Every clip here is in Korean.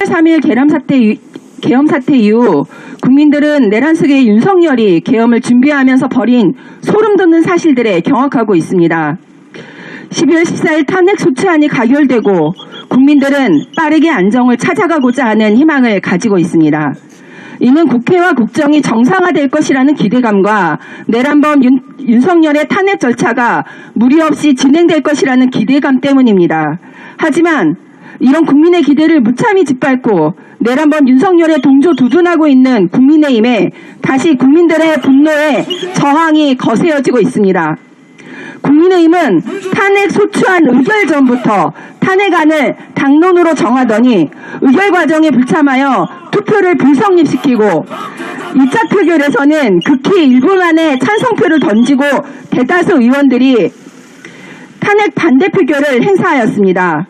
3일 계엄 사태 이후 국민들은 내란 속의 윤석열이 계엄을 준비하면서 벌인 소름 돋는 사실들에 경악하고 있습니다. 12월 14일 탄핵 소추안이 가결되고 국민들은 빠르게 안정을 찾아가고자 하는 희망을 가지고 있습니다. 이는 국회와 국정이 정상화될 것이라는 기대감과 내란범 윤석열의 탄핵 절차가 무리 없이 진행될 것이라는 기대감 때문입니다. 하지만 이런 국민의 기대를 무참히 짓밟고 내란범 윤석열의 동조두둔하고 있는 국민의힘에 다시 국민들의 분노에 저항이 거세어지고 있습니다. 국민의힘은 탄핵 소추안 의결 전부터 탄핵안을 당론으로 정하더니 의결 과정에 불참하여 투표를 불성립시키고 2차 표결에서는 극히 일부만의 찬성표를 던지고 대다수 의원들이 탄핵 반대 표결을 행사하였습니다.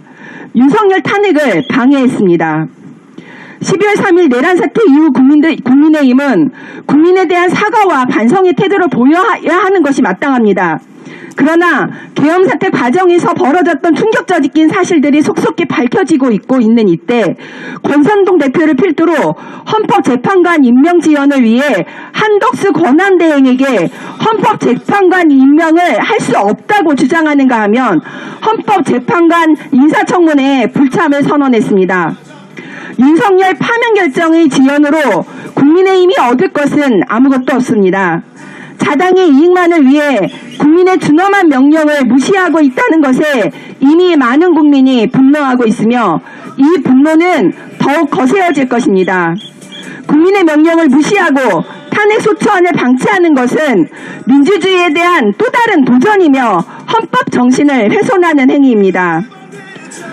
윤석열 탄핵을 방해했습니다. 12월 3일 내란 사태 이후 국민의힘은 국민에 대한 사과와 반성의 태도를 보여야 하는 것이 마땅합니다. 그러나 계엄 사태 과정에서 벌어졌던 충격적인 사실들이 속속히 밝혀지고 있는 이때 권선동 대표를 필두로 헌법재판관 임명 지연을 위해 한덕수 권한대행에게 헌법재판관 임명을 할 수 없다고 주장하는가 하면 헌법재판관 인사청문회에 불참을 선언했습니다. 윤석열 파면 결정의 지연으로 국민의힘이 얻을 것은 아무것도 없습니다. 자당의 이익만을 위해 국민의 준엄한 명령을 무시하고 있다는 것에 이미 많은 국민이 분노하고 있으며 이 분노는 더욱 거세어질 것입니다. 국민의 명령을 무시하고 탄핵 소추안을 방치하는 것은 민주주의에 대한 또 다른 도전이며 헌법 정신을 훼손하는 행위입니다.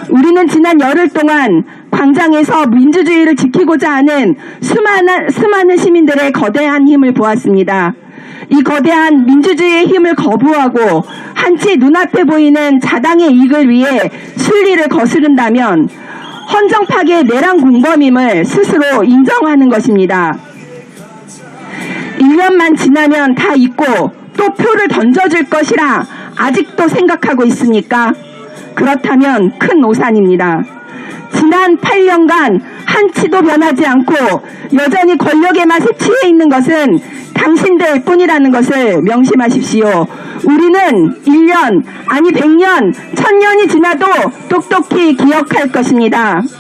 우리는 지난 열흘 동안 광장에서 민주주의를 지키고자 하는 수많은 시민들의 거대한 힘을 보았습니다. 이 거대한 민주주의의 힘을 거부하고 한치 눈앞에 보이는 자당의 이익을 위해 순리를 거스른다면 헌정파괴의 내란 공범임을 스스로 인정하는 것입니다. 1년만 지나면 다 잊고 또 표를 던져줄 것이라 아직도 생각하고 있습니까? 그렇다면 큰 오산입니다. 지난 8년간 한치도 변하지 않고 여전히 권력의 맛에 취해 있는 것은 당신들 뿐이라는 것을 명심하십시오. 우리는 1년, 아니 100년, 1000년이 지나도 똑똑히 기억할 것입니다.